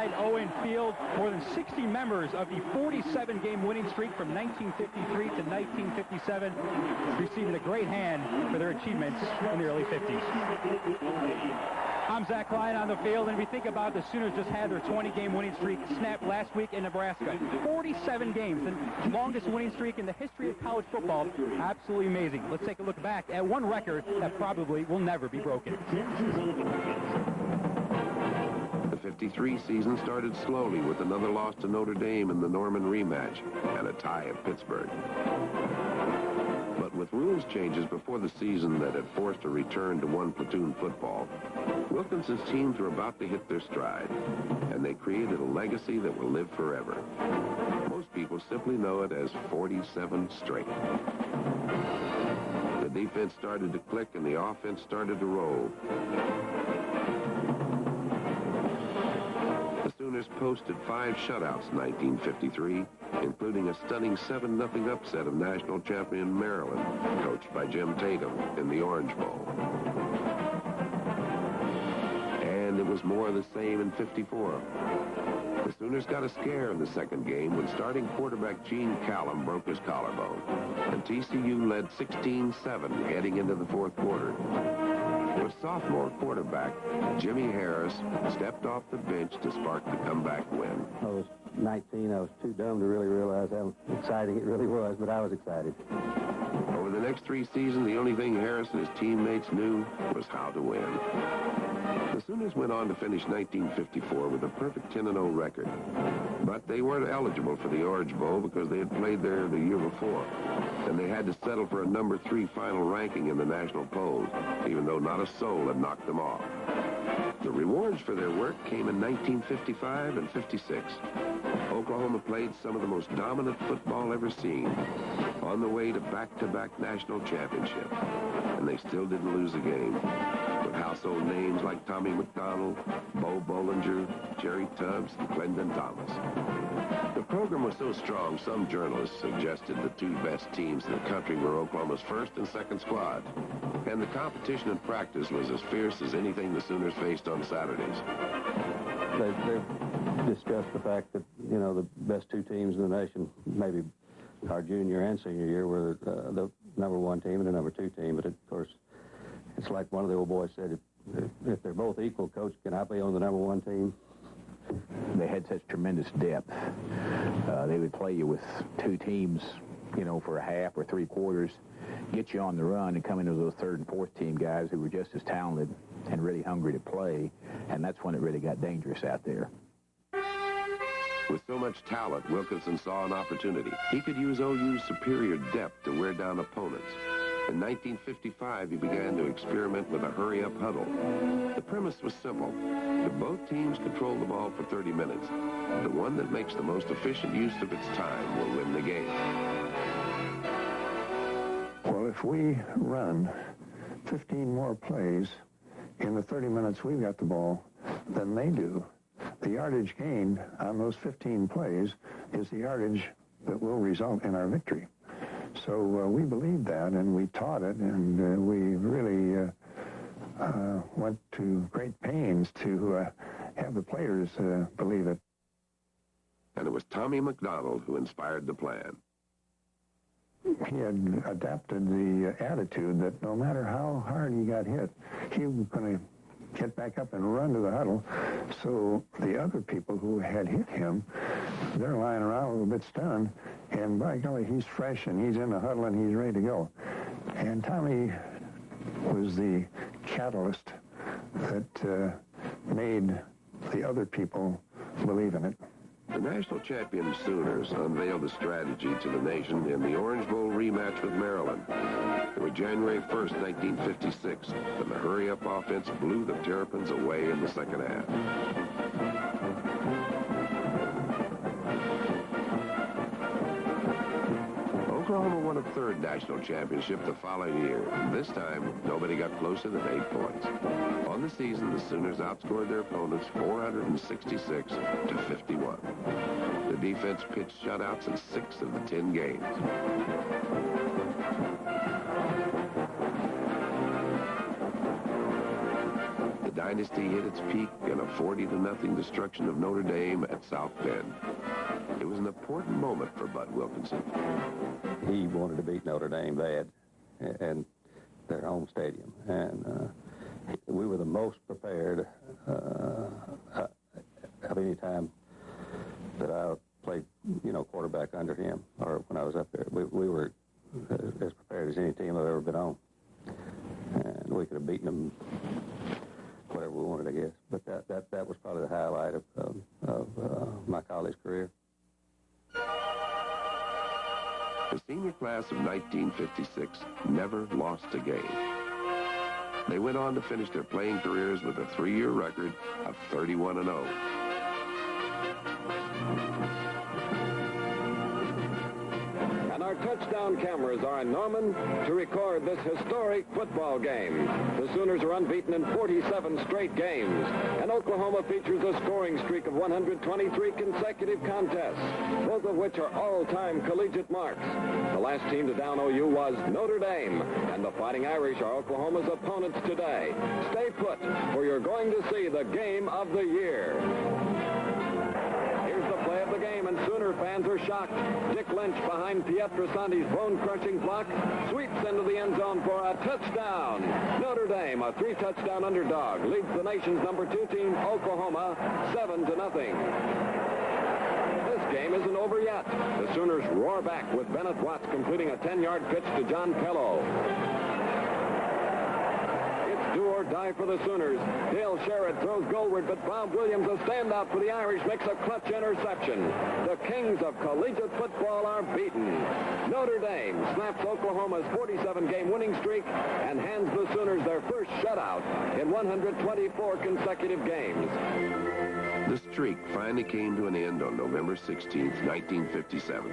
inside Owen Field. More than 60 members of the 47-game winning streak from 1953 to 1957 receiving a great hand for their achievements in the early 50s. I'm Zach Klein on the field, and if you think about it, the Sooners just had their 20-game winning streak snapped last week in Nebraska. 47 games, the longest winning streak in the history of college football. Absolutely amazing. Let's take a look back at one record that probably will never be broken. The 53 season started slowly with another loss to Notre Dame in the Norman rematch and a tie at Pittsburgh. But with rules changes before the season that had forced a return to one-platoon football, Wilkinson's teams were about to hit their stride, and they created a legacy that will live forever. Most people simply know it as 47 straight. The defense started to click, and the offense started to roll. The Sooners posted 5 shutouts in 1953, including a stunning 7-0 upset of national champion Maryland, coached by Jim Tatum in the Orange Bowl. And it was more of the same in 54. The Sooners got a scare in the second game when starting quarterback Gene Callum broke his collarbone, and TCU led 16-7 heading into the fourth quarter. But sophomore quarterback Jimmy Harris stepped off the bench to spark the comeback win. I was 19. I was too dumb to really realize how exciting it really was, but I was excited. Over the next 3 seasons, the only thing Harris and his teammates knew was how to win. The Sooners went on to finish 1954 with a perfect 10-0 record. But they weren't eligible for the Orange Bowl because they had played there the year before. And they had to settle for a number 3 final ranking in the national polls, even though not a soul had knocked them off. The rewards for their work came in 1955 and 56. Oklahoma played some of the most dominant football ever seen, on the way to back-to-back national championships. And they still didn't lose a game, with household names like Tommy McDonald, Bo Bollinger, Jerry Tubbs, and Clendon Thomas. The program was so strong, some journalists suggested the 2 best teams in the country were Oklahoma's first and second squad. And the competition in practice was as fierce as anything the Sooners faced on Saturdays. They've discussed the fact that, you know, the best 2 teams in the nation, maybe our junior and senior year, were the number 1 team and the number 2 team. But, of course, it's like one of the old boys said, if they're both equal, Coach, can I be on the number 1 team? They had such tremendous depth. They would play you with 2 teams, you know, for a half or 3 quarters, get you on the run, and come into those 3rd and 4th team guys who were just as talented and really hungry to play, and that's when it really got dangerous out there. With so much talent, Wilkinson saw an opportunity. He could use OU's superior depth to wear down opponents. In 1955, he began to experiment with a hurry-up huddle. The premise was simple. If both teams control the ball for 30 minutes, the one that makes the most efficient use of its time will win the game. Well, if we run 15 more plays in the 30 minutes we've got the ball than they do, the yardage gained on those 15 plays is the yardage that will result in our victory. So we believed that, and we taught it, and we really went to great pains to have the players believe it. And it was Tommy McDonald who inspired the plan. He had adapted the attitude that no matter how hard he got hit, he was going to get back up and run to the huddle. So the other people who had hit him, they're lying around a little bit stunned, and by golly, he's fresh, and he's in the huddle, and he's ready to go. And Tommy was the catalyst that made the other people believe in it. The national champion Sooners unveiled a strategy to the nation in the Orange Bowl rematch with Maryland. It was January 1st, 1956, and the hurry-up offense blew the Terrapins away in the second half. Oklahoma won a 3rd national championship the following year. This time, nobody got closer than 8 points. On the season, the Sooners outscored their opponents 466 to 51. The defense pitched shutouts in 6 of the 10 games. The dynasty hit its peak in a 40-0 destruction of Notre Dame at South Bend. It was an important moment for Bud Wilkinson. He wanted to beat Notre Dame bad, and their home stadium. And we were the most prepared of any time that I played, quarterback under him, or when I was up there. We were as prepared as any team I've ever been on. And we could have beaten them whatever we wanted, I guess. But that was probably the highlight of my college career. The senior class of 1956 never lost a game. They went on to finish their playing careers with a 3-year record of 31-0. And our touchdown cameras are in Norman to record this historic football game. The Sooners are unbeaten in 47 straight games, and Oklahoma features a scoring streak of 123 consecutive contests, both of which are all-time collegiate marks. The last team to down OU was Notre Dame, and the Fighting Irish are Oklahoma's opponents today. Stay put, for you're going to see the game of the year. Play of the game, and Sooner fans are shocked. Dick Lynch behind Pietrasanti's bone-crushing block sweeps into the end zone for a touchdown. Notre Dame, a 3-touchdown underdog, leads the nation's number 2 team, Oklahoma, 7-0. This game isn't over yet. The Sooners roar back with Bennett Watts completing a 10-yard pitch to John Pello. Do or die for the Sooners. Dale Sherrod throws goalward, but Bob Williams, a standout for the Irish, makes a clutch interception. The kings of collegiate football are beaten. Notre Dame snaps Oklahoma's 47-game winning streak and hands the Sooners their first shutout in 124 consecutive games. The streak finally came to an end on November 16th, 1957.